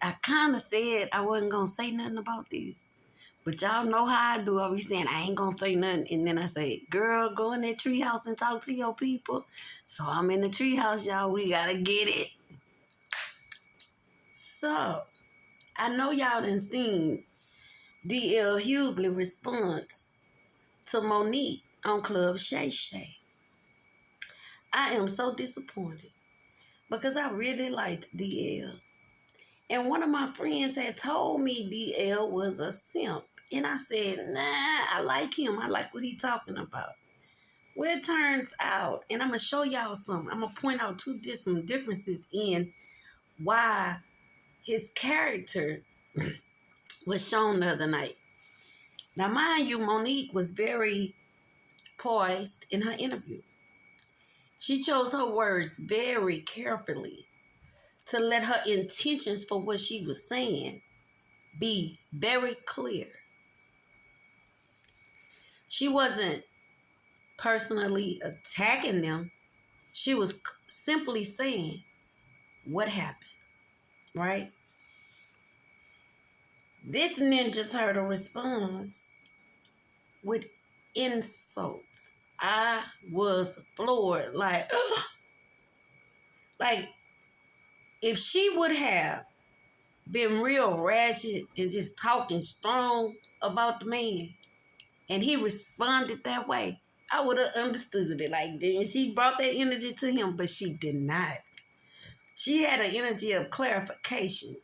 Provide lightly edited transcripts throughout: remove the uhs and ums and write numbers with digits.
I kind of said I wasn't going to say nothing about this. But y'all know how I do. I be saying I ain't going to say nothing. And then I say, girl, go in that treehouse and talk to your people. So I'm in the treehouse, y'all. We got to get it. So I know y'all done seen D.L. Hughley response to Monique on Club Shay Shay. I am so disappointed because I really liked D.L. And one of my friends had told me D.L. was a simp. And I said, nah, I like him. I like what he talking about. Well, it turns out, and I'm going to show y'all something. I'm going to point out some differences in why his character was shown the other night. Now, mind you, Monique was very poised in her interview. She chose her words very carefully to let her intentions for what she was saying be very clear. She wasn't personally attacking them. She was simply saying what happened, right? This Ninja Turtle responds with insults. I was floored. Like if she would have been real ratchet and just talking strong about the man, and he responded that way, I would have understood it. Like, then she brought that energy to him, but she did not. She had an energy of clarification.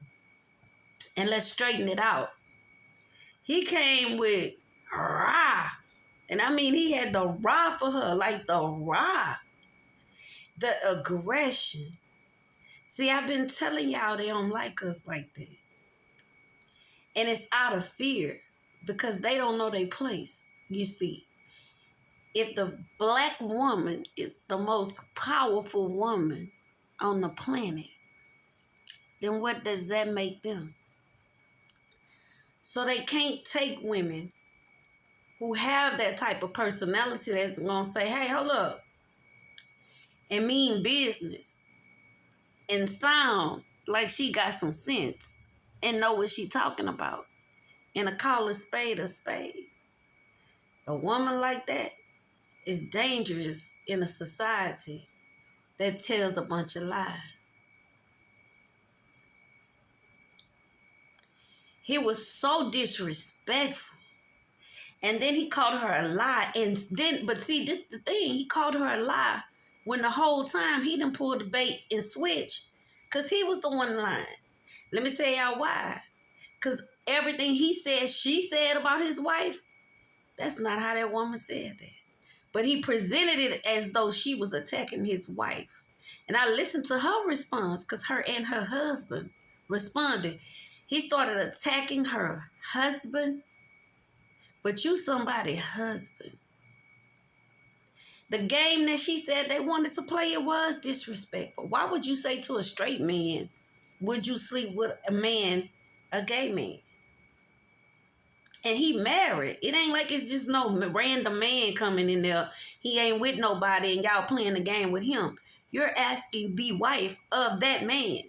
And let's straighten it out. He came with rah. And I mean, he had the rah for her, like the rah. The aggression. See, I've been telling y'all they don't like us like that. And it's out of fear because they don't know their place, you see. If the black woman is the most powerful woman on the planet, then what does that make them? So they can't take women who have that type of personality that's going to say, hey, hold up, and mean business and sound like she got some sense and know what she talking about and to call a spade a spade. A woman like that is dangerous in a society that tells a bunch of lies. He was so disrespectful. And then he called her a lie. But see, this is the thing. He called her a lie when the whole time he done pulled the bait and switch. Because he was the one lying. Let me tell y'all why. Because everything he said, she said about his wife, that's not how that woman said that. But he presented it as though she was attacking his wife. And I listened to her response because her and her husband responded. He started attacking her husband, but you somebody's husband. The game that she said they wanted to play, it was disrespectful. Why would you say to a straight man, would you sleep with a gay man? And he married. It ain't like it's just no random man coming in there. He ain't with nobody and y'all playing the game with him. You're asking the wife of that man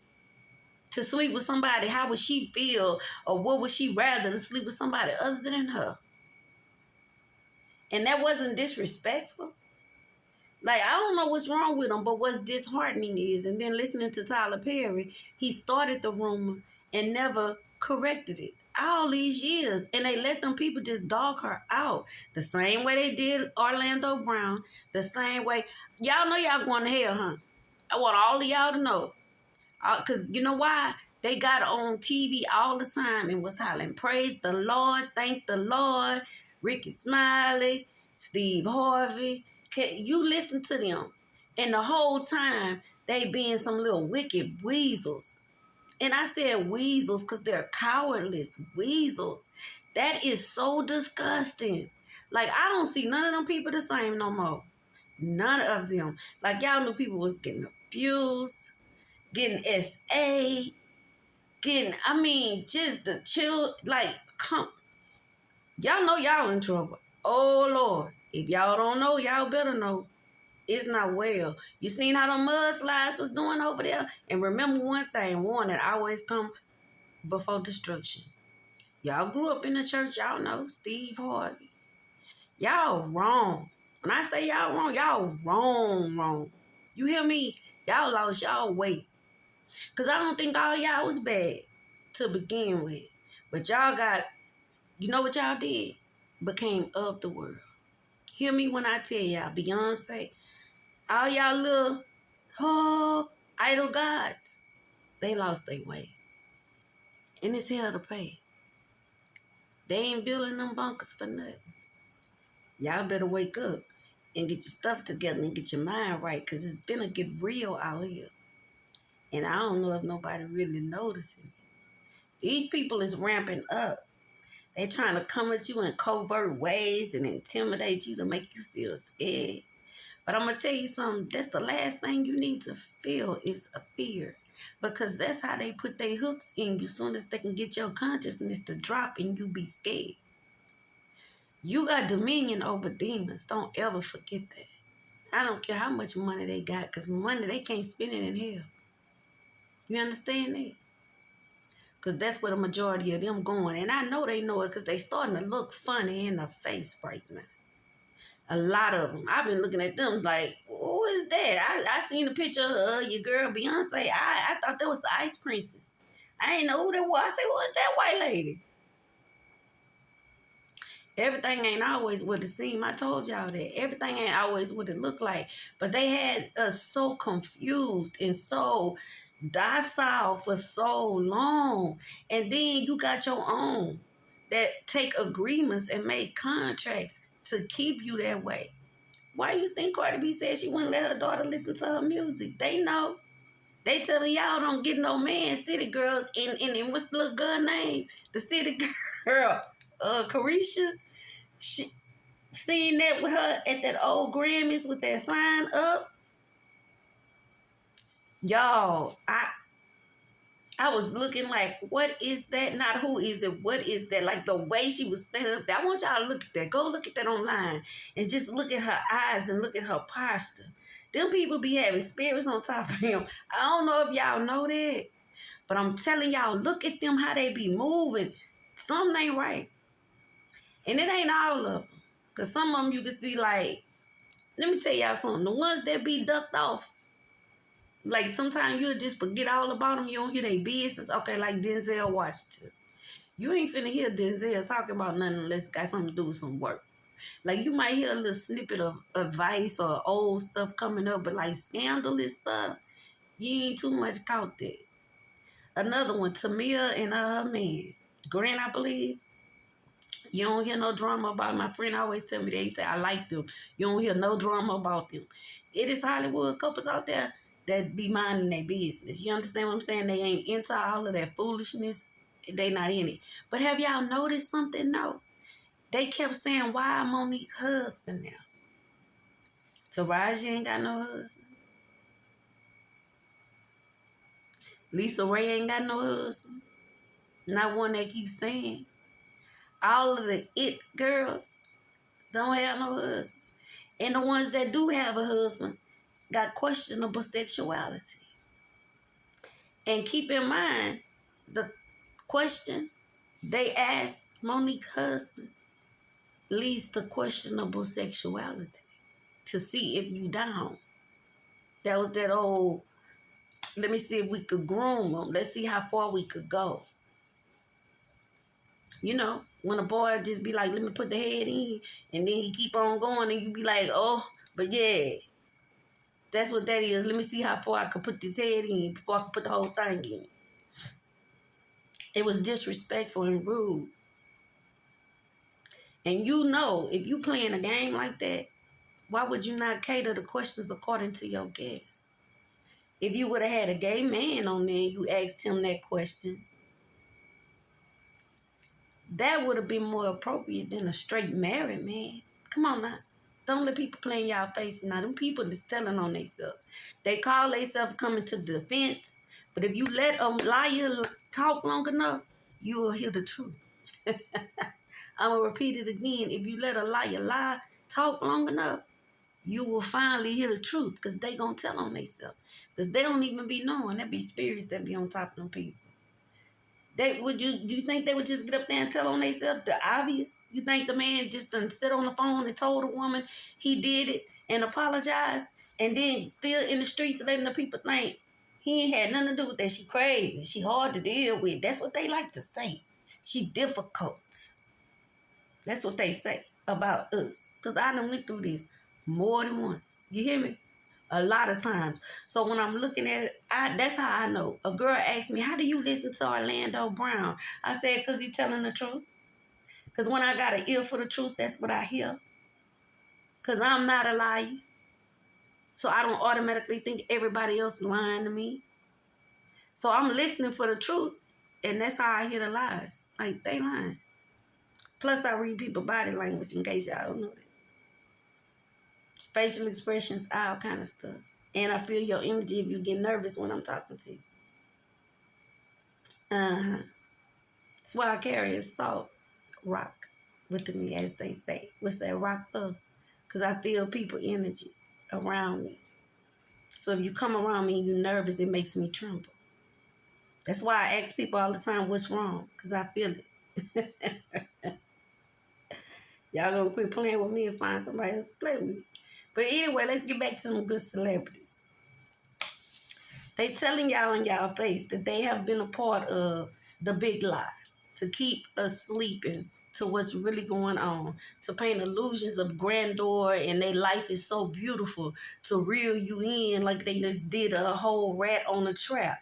to sleep with somebody. How would she feel, or what would she rather, to sleep with somebody other than her? And that wasn't disrespectful. Like, I don't know what's wrong with him, but what's disheartening is, and then listening to Tyler Perry, he started the rumor and never corrected it all these years. And they let them people just dog her out. The same way they did Orlando Brown. The same way. Y'all know y'all going to hell, huh? I want all of y'all to know. Because you know why? They got on TV all the time and was hollering, praise the Lord, thank the Lord, Ricky Smiley, Steve Harvey. You listen to them. And the whole time, they being some little wicked weasels. And I said weasels because they're cowardless weasels. That is so disgusting. Like, I don't see none of them people the same no more. None of them. Like, y'all knew people was getting abused, getting SA, just the chill, like, come. Y'all know y'all in trouble. Oh, Lord. If y'all don't know, y'all better know. It's not well. You seen how the mudslides was doing over there? And remember one thing, warning always come before destruction. Y'all grew up in the church, y'all know Steve Harvey. Y'all wrong. When I say y'all wrong. You hear me? Y'all lost y'all way. Because I don't think all y'all was bad to begin with. But y'all got, you know what y'all did? Became of the world. Hear me when I tell y'all, Beyonce, all y'all little idol gods, they lost their way. And it's hell to pay. They ain't building them bunkers for nothing. Y'all better wake up and get your stuff together and get your mind right, because it's gonna get real out here. And I don't know if nobody really noticing it. These people is ramping up. They trying to come at you in covert ways and intimidate you to make you feel scared. But I'm going to tell you something. That's the last thing you need to feel is a fear. Because that's how they put their hooks in you. Soon as they can get your consciousness to drop and you be scared. You got dominion over demons. Don't ever forget that. I don't care how much money they got, because money, they can't spend it in hell. You understand that? Because that's where the majority of them going. And I know they know it because they starting to look funny in the face right now. A lot of them. I've been looking at them like, who is that? I seen a picture of your girl Beyonce. I thought that was the Ice Princess. I ain't know who that was. I said, who is that white lady? Everything ain't always what it seemed. I told y'all that. Everything ain't always what it looked like. But they had us so confused and so docile for so long. And then you got your own that take agreements and make contracts to keep you that way. Why you think Cardi B said she wouldn't let her daughter listen to her music? They know. They telling y'all don't get no man, City Girls. And what's the little girl name? The City Girl. Carisha. She seen that with her at that old Grammys with that sign up. Y'all, I was looking like, what is that? Not who is it? What is that? Like the way she was standing up there. I want y'all to look at that. Go look at that online and just look at her eyes and look at her posture. Them people be having spirits on top of them. I don't know if y'all know that, but I'm telling y'all, look at them, how they be moving. Something ain't right. And it ain't all of them. Because some of them you can see like, let me tell y'all something. The ones that be ducked off, like sometimes you'll just forget all about them. You don't hear their business. Okay, like Denzel Washington. You ain't finna hear Denzel talking about nothing unless it got something to do with some work. Like you might hear a little snippet of advice or old stuff coming up, but like scandalous stuff, you ain't too much caught that. Another one, Tamia and her man, Grant, I believe. You don't hear no drama about my friend always tell me that. He say, I like them. You don't hear no drama about them. It is Hollywood couples out there that be minding their business. You understand what I'm saying? They ain't into all of that foolishness. They not in it. But have y'all noticed something? No. They kept saying, why Monique's husband now? Taraji ain't got no husband. Lisa Ray ain't got no husband. Not one that keeps staying. All of the it girls don't have no husband. And the ones that do have a husband got questionable sexuality. And keep in mind, the question they asked Monique's husband leads to questionable sexuality to see if you down. That was that old, let me see if we could groom them. Let's see how far we could go. You know, when a boy just be like, let me put the head in, and then he keep on going, and you be like, oh, but yeah, that's what that is. Let me see how far I could put this head in before I could put the whole thing in. It was disrespectful and rude. And you know, if you playing a game like that, why would you not cater the questions according to your guests? If you would have had a gay man on there and you asked him that question, that would have been more appropriate than a straight married man. Come on now. Don't let people play in y'all face now. Them people is telling on themselves. They call themselves coming to the defense, but if you let a liar talk long enough, you will hear the truth. I'm going to repeat it again. If you let a liar lie, talk long enough, you will finally hear the truth because they going to tell on themselves. Because they don't even be knowing. There be spirits that be on top of them people. Do you think they would just get up there and tell on themselves the obvious? You think the man just done sit on the phone and told a woman he did it and apologized and then still in the streets letting the people think he ain't had nothing to do with that? She crazy. She hard to deal with. That's what they like to say. She difficult. That's what they say about us. Because I done went through this more than once. You hear me? A lot of times. So when I'm looking at it, that's how I know. A girl asked me, how do you listen to Orlando Brown? I said, because he's telling the truth. Because when I got an ear for the truth, that's what I hear. Because I'm not a liar. So I don't automatically think everybody else lying to me. So I'm listening for the truth. And that's how I hear the lies. Like, they lying. Plus, I read people's body language in case y'all don't know that. Facial expressions, all kind of stuff. And I feel your energy if you get nervous when I'm talking to you. Uh-huh. That's why I carry a salt rock with me, as they say. What's that rock for? Because I feel people energy around me. So if you come around me and you're nervous, it makes me tremble. That's why I ask people all the time, what's wrong? Because I feel it. Y'all gonna quit playing with me and find somebody else to play with me. But anyway, let's get back to some good celebrities. They telling y'all in y'all face that they have been a part of the big lie to keep us sleeping to what's really going on, to paint illusions of grandeur and their life is so beautiful, to reel you in like they just did a whole rat on a trap.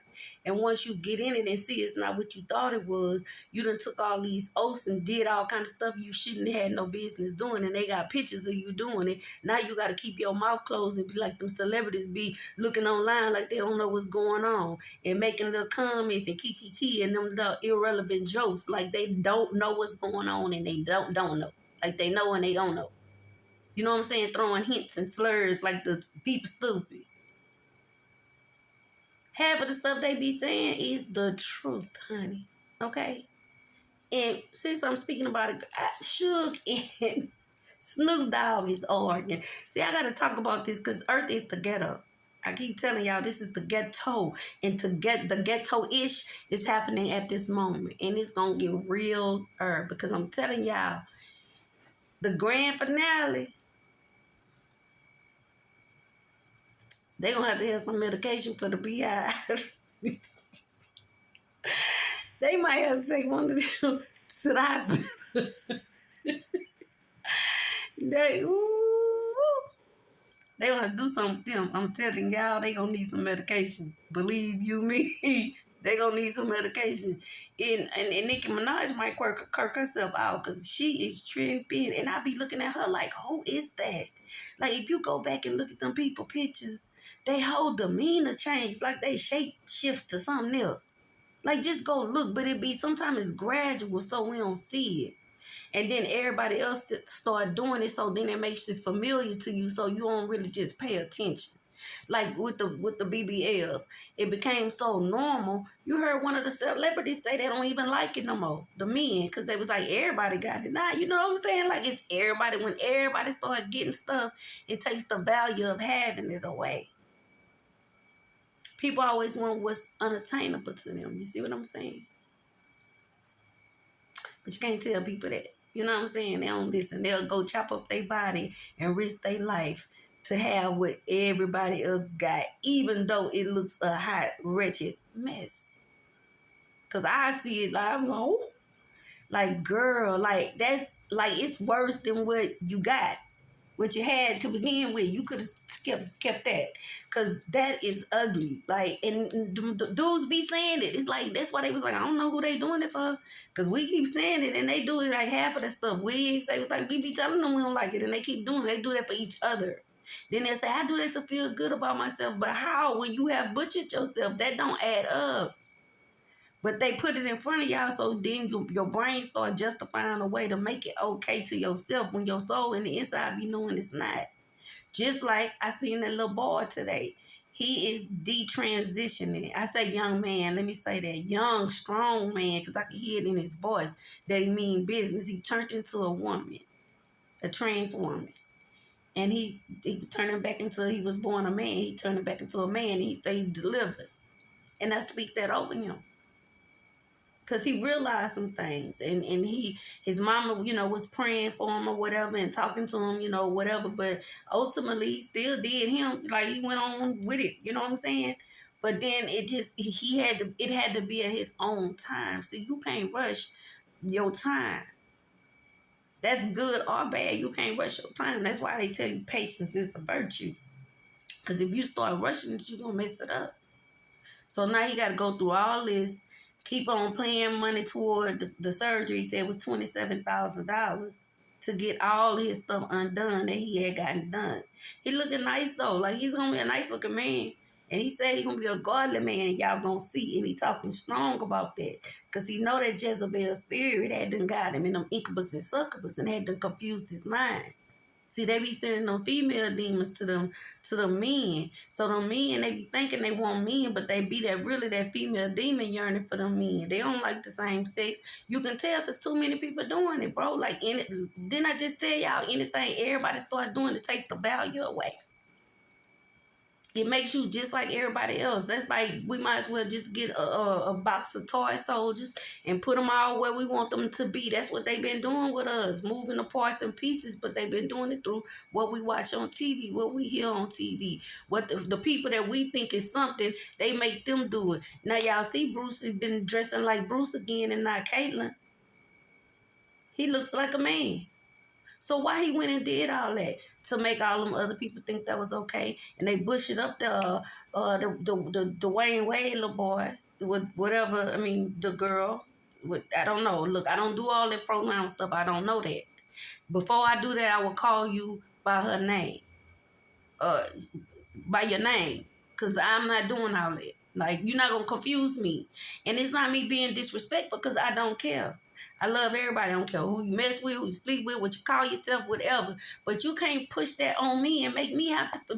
And once you get in it and see it's not what you thought it was, you done took all these oaths and did all kind of stuff you shouldn't have had no business doing, and they got pictures of you doing it. Now you got to keep your mouth closed and be like them celebrities be looking online like they don't know what's going on and making little comments and kiki and them little irrelevant jokes like they don't know what's going on and they don't know. Like they know and they don't know. You know what I'm saying? Throwing hints and slurs like the people stupid. Half of the stuff they be saying is the truth, honey. Okay? And since I'm speaking about it, Suge and Snoop Dogg is arguing. See, I got to talk about this because Earth is the ghetto. I keep telling y'all this is the ghetto. And to get the ghetto-ish is happening at this moment. And it's going to get real because I'm telling y'all, the grand finale, they going to have to have some medication for the beehive. They might have to take one of them to the hospital. They gonna do something with them. I'm telling y'all, they gonna need some medication. Believe you me, they gonna need some medication. And Nicki Minaj might kirk herself out because she is tripping. And I be looking at her like, who is that? Like, if you go back and look at them people pictures, they whole demeanor change, like they shape shift to something else. Like, just go look, but it be sometimes it's gradual, so we don't see it. And then everybody else start doing it, so then it makes it familiar to you, so you don't really just pay attention. Like with the BBLs, it became so normal. You heard one of the celebrities say they don't even like it no more, the men, because they was like, everybody got it. Nah, you know what I'm saying? Like, it's everybody. When everybody start getting stuff, it takes the value of having it away. People always want what's unattainable to them. You see what I'm saying? But you can't tell people that. You know what I'm saying? They don't listen. They'll go chop up their body and risk their life to have what everybody else got, even though it looks a hot, wretched mess. Because I see it like, oh, like, girl, like, that's, like, it's worse than what you got. What you had to begin with, you could have kept that, because that is ugly. Like, and the dudes be saying it. It's like, that's why they was like, I don't know who they doing it for, because we keep saying it, and they do it like half of that stuff. We say, like, we be telling them we don't like it, and they keep doing it. They do that for each other. Then they say, I do that to feel good about myself, but how? When you have butchered yourself, that don't add up. But they put it in front of y'all, so then your brain start justifying a way to make it okay to yourself when your soul in the inside be knowing it's not. Just like I seen that little boy today. He is detransitioning. I say young man, let me say that. Young, strong man, because I can hear it in his voice that he mean business. He turned into a woman, a trans woman. And he turning back into, he was born a man. He turning back into a man, and he say he delivered. And I speak that over him. Cause he realized some things, and his mama, was praying for him or whatever, and talking to him, whatever. But ultimately, he still did him. Like, he went on with it. You know what I'm saying? But then it had to be at his own time. See, you can't rush your time. That's good or bad. You can't rush your time. That's why they tell you patience is a virtue. Cause if you start rushing it, you're gonna mess it up. So now he got to go through all this, keep on paying money toward the surgery. He said it was $27,000 to get all his stuff undone that he had gotten done. He looking nice though, like he's gonna be a nice looking man. And he said he's gonna be a godly man, and y'all gonna see. And he talking strong about that, cause he know that Jezebel spirit had done got him in them incubus and succubus, and had done confused his mind. See, they be sending them female demons to them men. So them men, they be thinking they want men, but they be that female demon yearning for them men. They don't like the same sex. You can tell there's too many people doing it, bro. Like, didn't I just tell y'all, anything everybody start doing, it takes the value away. It makes you just like everybody else. That's like, we might as well just get a box of toy soldiers and put them all where we want them to be. That's what they've been doing with us, moving the parts and pieces, but they've been doing it through what we watch on TV, what we hear on TV. What the people that we think is something, they make them do it. Now y'all see Bruce has been dressing like Bruce again and not Caitlyn. He looks like a man. So why he went and did all that? To make all them other people think that was okay, and they bush it up the Dwayne Wade little boy with whatever. I mean, the girl with, I don't know. Look, I don't do all that pronoun stuff. I don't know that. Before I do that, I will call you by her name, uh, by your name, cause I'm not doing all that. Like, you're not gonna confuse me, and it's not me being disrespectful, cause I don't care. I love everybody. I don't care who you mess with, who you sleep with, what you call yourself, whatever. But you can't push that on me and make me have to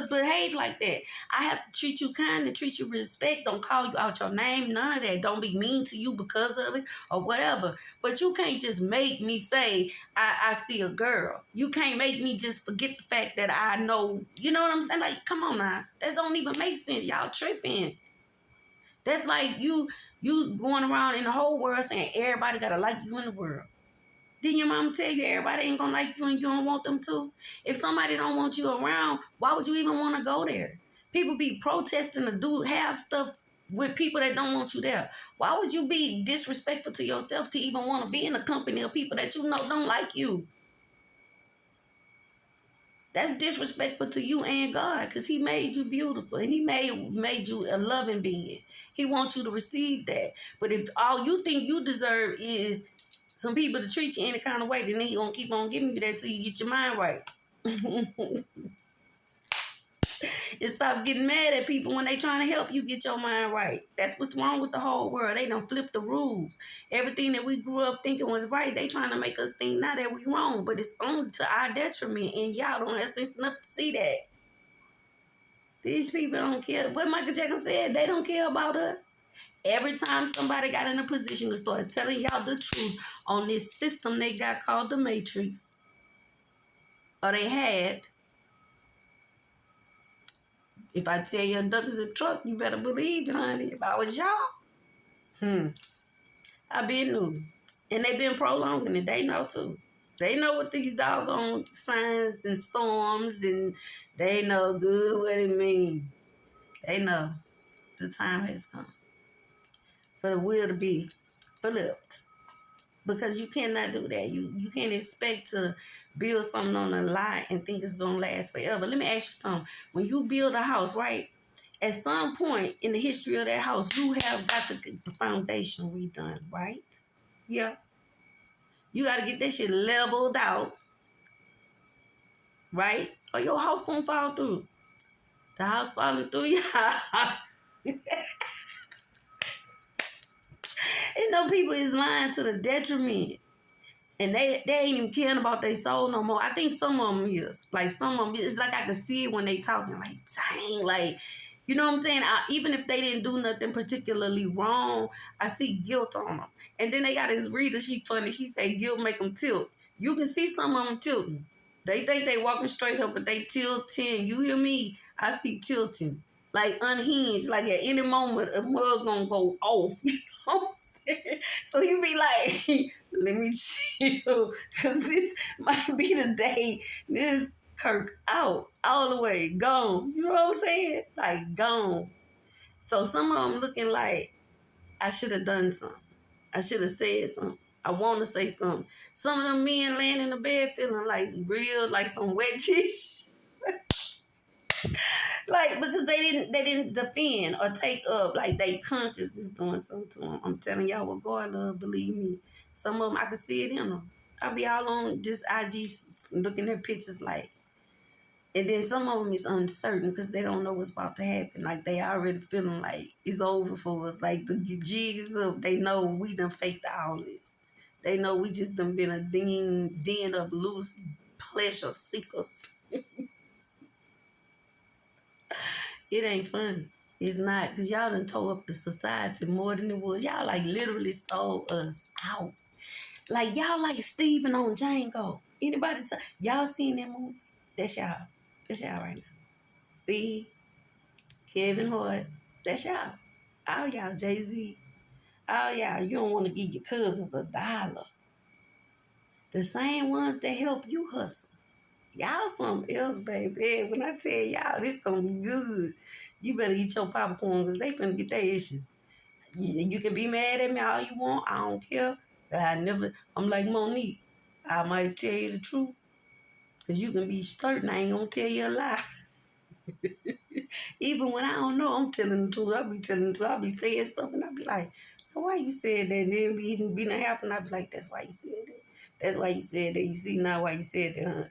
behave like that. I have to treat you kind and treat you with respect. Don't call you out your name. None of that. Don't be mean to you because of it or whatever. But you can't just make me say, I see a girl. You can't make me just forget the fact that I know. You know what I'm saying? Like, come on now. That don't even make sense. Y'all tripping. That's like you going around in the whole world saying everybody gotta like you in the world. Then your mama tell you everybody ain't gonna like you and you don't want them to? If somebody don't want you around, why would you even want to go there? People be protesting to have stuff with people that don't want you there. Why would you be disrespectful to yourself to even want to be in a company of people that you know don't like you? That's disrespectful to you and God, because he made you beautiful and he made you a loving being. He wants you to receive that. But if all you think you deserve is some people to treat you any kind of way, then he gonna keep on giving you that till you get your mind right. And stop getting mad at people when they trying to help you get your mind right. That's what's wrong with the whole world. They done flip the rules. Everything that we grew up thinking was right, they trying to make us think now that we wrong. But it's only to our detriment, and y'all don't have sense enough to see that. These people don't care. What Michael Jackson said, they don't care about us. Every time somebody got in a position to start telling y'all the truth on this system they got called the Matrix, or they had, if I tell you a duck is a truck, you better believe it, honey. If I was y'all, I been knew. And they been prolonging it. They know too. They know what these doggone signs and storms, and they know good what it means. They know the time has come for the wheel to be flipped. Because you cannot do that. You can't expect to build something on a lie and think it's going to last forever. Let me ask you something. When you build a house, right, at some point in the history of that house, you have got to get the foundation redone, right? Yeah. You got to get that shit leveled out, right? Or your house going to fall through. The house falling through, yeah. And no people is lying to the detriment. And they ain't even caring about their soul no more. I think some of them is. Like, some of them, it's like I can see it when they talking. Like, dang, like, you know what I'm saying? Even if they didn't do nothing particularly wrong, I see guilt on them. And then they got this reader, she funny. She say guilt make them tilt. You can see some of them tilting. They think they walking straight up, but they tilting. You hear me? I see tilting. Like, unhinged. Like, at any moment, a mug gonna go off. You know what I'm saying? So you be like, let me chill, because this might be the day this Kirk out, all the way, gone. You know what I'm saying? Like, gone. So some of them looking like, I should have done something. I should have said something. I want to say something. Some of them men laying in the bed feeling like real, like some wet dish. Like, because they didn't defend or take up, like they conscious is doing something to them. I'm telling y'all what God love, believe me. Some of them I can see it in them. I be all on just IG looking at pictures like, and then some of them is uncertain because they don't know what's about to happen. Like they already feeling like it's over for us. Like the jig is up. They know we done faked all this. They know we just done been a den of loose pleasure seekers. It ain't funny. It's not, because y'all done tore up the society more than it was. Y'all like literally sold us out. Like y'all like Steven on Django. Anybody y'all seen that movie? That's y'all. That's y'all right now. Steve, Kevin Hart, that's y'all. All y'all, Jay-Z. All y'all, you don't want to give your cousins $1. The same ones that help you hustle. Y'all something else, baby. When I tell y'all this gonna be good, you better eat your popcorn because they finna get that issue. You can be mad at me all you want. I don't care. But I'm like Monique. I might tell you the truth because you can be certain I ain't gonna tell you a lie. Even when I don't know, I'm telling the truth. I be telling the truth. I be saying stuff and I be like, why you said that? Then be not happen. I be like, that's why you said that. That's why you said that. You see now why you said that, huh?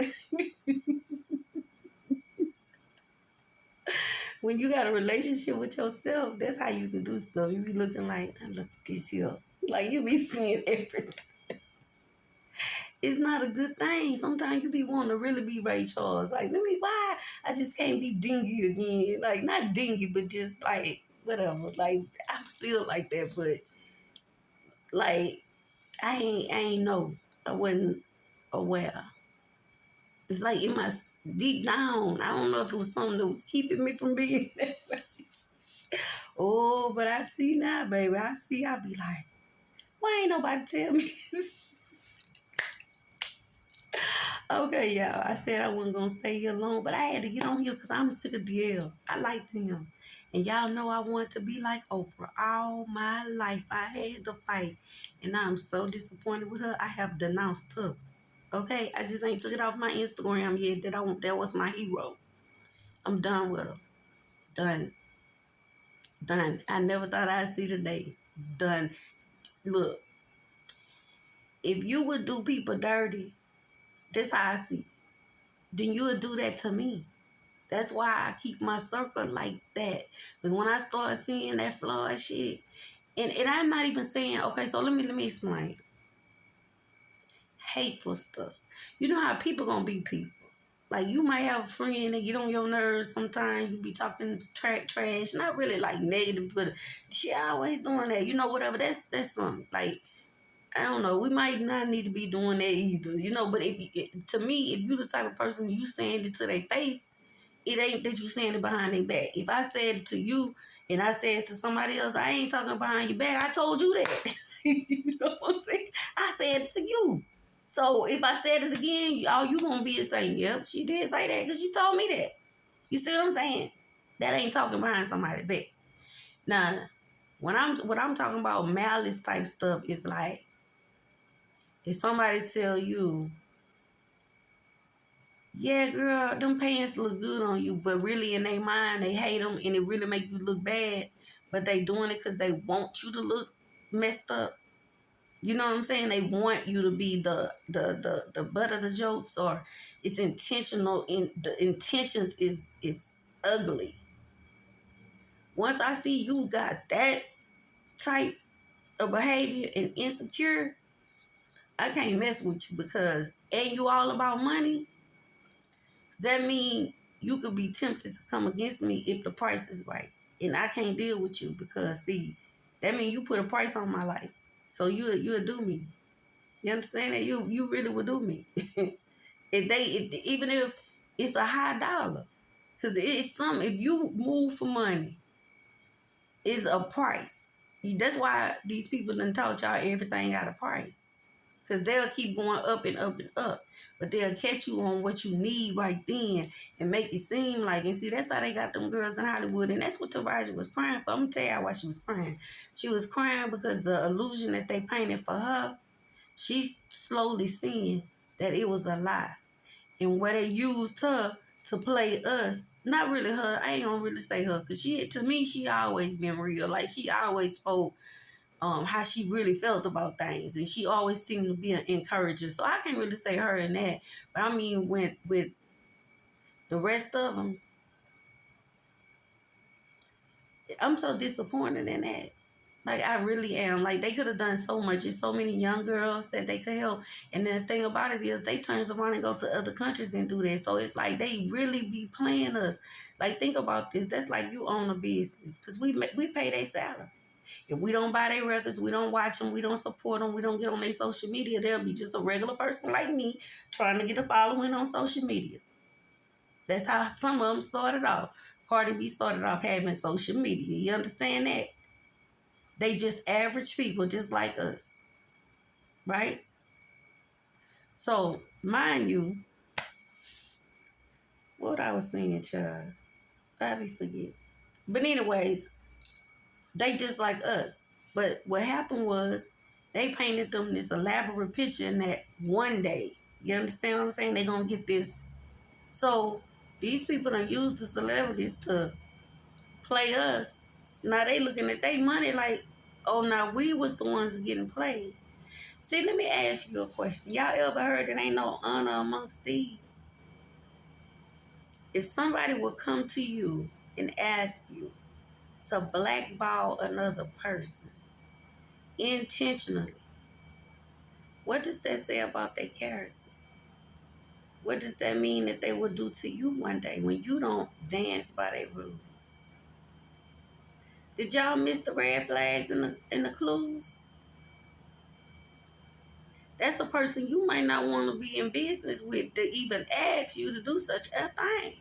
When you got a relationship with yourself, that's how you can do stuff. You be looking like, look at this here. Like you be seeing everything. It's not a good thing. Sometimes you be wanting to really be Ray Charles. Like, why? I just can't be dingy again. Like, not dingy, but just like, whatever. Like, I'm still like that, but like, I ain't know. I wasn't aware. It's like in my deep down, I don't know if it was something that was keeping me from being that way. Oh, but I see now, baby. I be like, why ain't nobody tell me this? Okay, y'all. I said I wasn't gonna stay here long, but I had to get on here because I'm sick of DL. I liked him. And y'all know I wanted to be like Oprah. All my life I had to fight. And I'm so disappointed with her. I have denounced her. Okay? I just ain't took it off my Instagram yet that was my hero. I'm done with her. Done. Done. I never thought I'd see the day. Done. Look, if you would do people dirty, that's how I see it. Then you would do that to me. That's why I keep my circle like that. Because when I start seeing that flawed shit, and I'm not even saying, okay, so let me explain. Hateful stuff. You know how people gonna be people. Like you might have a friend that get on your nerves sometimes. You be talking trash, not really like negative, but she always doing that. You know, whatever. That's something. Like I don't know. We might not need to be doing that either. You know, but to me, if you the type of person you saying it to their face, it ain't that you saying it behind their back. If I said it to you and I said it to somebody else, I ain't talking behind your back. I told you that. You know what I'm saying? I said it to you. So if I said it again, all you gonna be is saying, yep, she did say that because you told me that. You see what I'm saying? That ain't talking behind somebody's back. Now, what I'm talking about malice type stuff is like if somebody tell you, yeah, girl, them pants look good on you, but really in their mind they hate them and it really make you look bad, but they doing it because they want you to look messed up. You know what I'm saying? They want you to be the butt of the jokes, or it's intentional. In the intentions is ugly. Once I see you got that type of behavior and insecure, I can't mess with you because and you all about money. That means you could be tempted to come against me if the price is right. And I can't deal with you because, see, that means you put a price on my life. So you'll do me. You understand that? You really would do me. Even if it's a high dollar. Because it's something, if you move for money, it's a price. That's why these people done taught y'all everything got a price. Because they'll keep going up and up and up. But they'll catch you on what you need right then and make it seem like, and see, that's how they got them girls in Hollywood. And that's what Taraji was crying for. I'm going to tell you why she was crying. She was crying because the illusion that they painted for her, she's slowly seeing that it was a lie. And where they used her to play us, not really her, I ain't gonna really say her, because to me, she always been real. Like, she always spoke how she really felt about things, and she always seemed to be an encourager. So I can't really say her in that, but I mean with the rest of them, I'm so disappointed in that. Like, I really am. Like, they could have done so much. There's so many young girls that they could help. And then the thing about it is they turns around and go to other countries and do that. So it's like they really be playing us. Like, think about this. That's like you own a business, because we pay their salary. If we don't buy their records, we don't watch them, we don't support them, we don't get on their social media, they'll be just a regular person like me trying to get a following on social media. That's how some of them started off. Cardi B started off having social media. You understand that? They just average people just like us, right? So, mind you, what I was saying, child, I be forget. But anyways, they just like us. But what happened was they painted them this elaborate picture in that one day. You understand what I'm saying? They gonna get this. So these people done use the celebrities to play us. Now they looking at their money like, oh, now we was the ones getting played. See, let me ask you a question. Y'all ever heard that ain't no honor amongst thieves? If somebody would come to you and ask you to blackball another person intentionally, what does that say about their character? What does that mean that they will do to you one day when you don't dance by their rules? Did y'all miss the red flags and the clues? That's a person you might not want to be in business with to even ask you to do such a thing.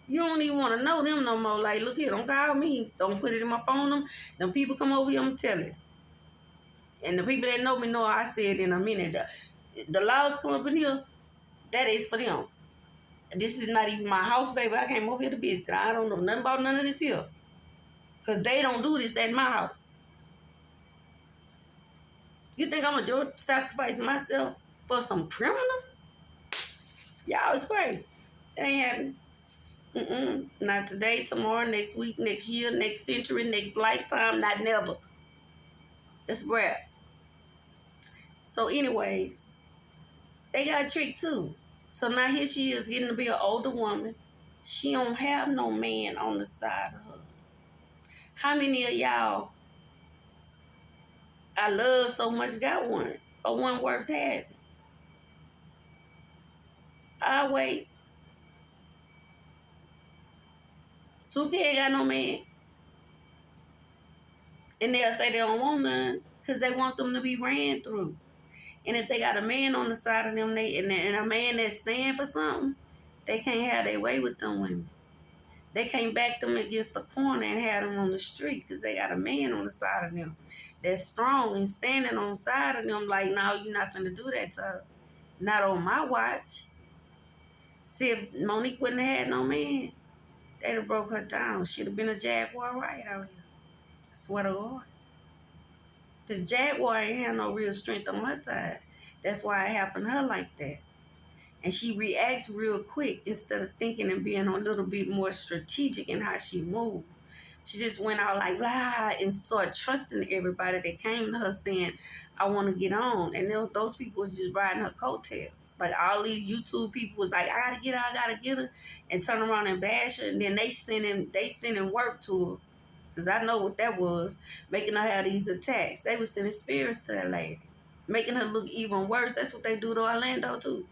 You don't even want to know them no more. Like, look here, don't call me. Don't put it in my phone. Them people come over here, I'm telling. And the people that know me know I said in a minute. The laws come up in here, that is for them. This is not even my house, baby. I came over here to visit. I don't know nothing about none of this here. Because they don't do this at my house. You think I'm going to sacrifice myself for some criminals? Y'all is crazy. That ain't happening. Not today, tomorrow, next week, next year, next century, next lifetime, not never. It's rap. So anyways, they got tricked too. So now here she is getting to be an older woman. She don't have no man on the side of her. How many of y'all I love so much got one or one worth having? I wait. 2K ain't got no man. And they'll say they don't want none because they want them to be ran through. And if they got a man on the side of them, and a man that stand for something, they can't have their way with them women. They can't back them against the corner and have them on the street because they got a man on the side of them that's strong and standing on the side of them like, no, you're not finna do that to her. Not on my watch. See, if Monique wouldn't have had no man, they'd have broke her down. She'd have been a Jaguar right out here. I swear to God. Because Jaguar ain't had no real strength on her side. That's why it happened to her like that. And she reacts real quick instead of thinking and being a little bit more strategic in how she moved. She just went out like, blah, and started trusting everybody that came to her saying, I want to get on. And those people was just riding her coattails. Like, all these YouTube people was like, I gotta get her, and turn around and bash her. And then they sending work to her. Because I know what that was, making her have these attacks. They was sending spirits to that lady, making her look even worse. That's what they do to Orlando, too.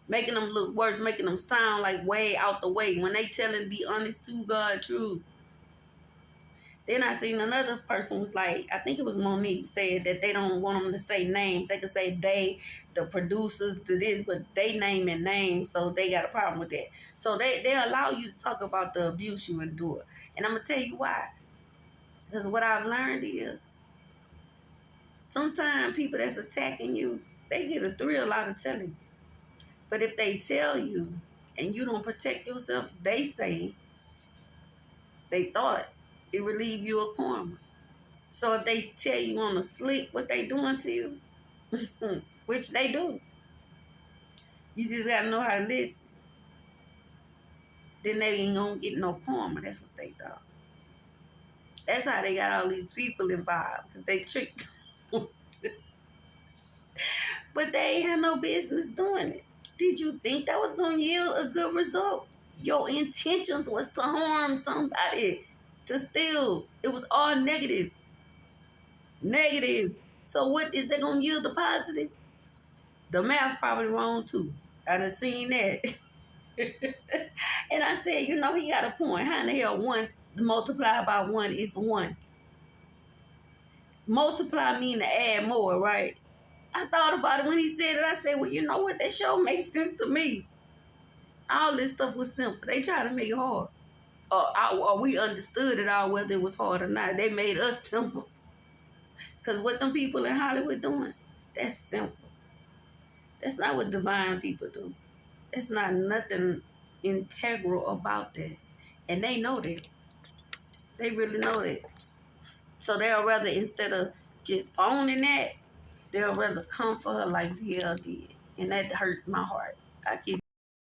Making them look worse, making them sound like way out the way when they telling the honest to God truth. Then I seen another person was like, I think it was Monique, said that they don't want them to say names. They could say they, the producers, do this, but they name and name, so they got a problem with that. So they allow you to talk about the abuse you endure. And I'm going to tell you why. Because what I've learned is sometimes people that's attacking you, they get a thrill out of telling you. But if they tell you and you don't protect yourself, they say they thought it would leave you a karma. So if they tell you on the slick what they doing to you, which they do, you just gotta know how to listen. Then they ain't gonna get no karma. That's what they thought. That's how they got all these people involved, because they tricked them. But they ain't had no business doing it. Did you think that was gonna yield a good result? Your intentions was to harm somebody, to steal. It was all negative. Negative. So what is that gonna yield the positive? The math probably wrong too. I done seen that. And I said, he got a point. How in the hell one multiplied by one is one? Multiply mean to add more, right? I thought about it when he said it. I said, well, you know what? That show makes sense to me. All this stuff was simple. They try to make it hard. Or we understood it all, whether it was hard or not. They made us simple. Because what them people in Hollywood doing, that's simple. That's not what divine people do. It's not nothing integral about that. And they know that. They really know that. So they'll rather, instead of just owning that, they'll rather come for her like DL did. And that hurt my heart. I keep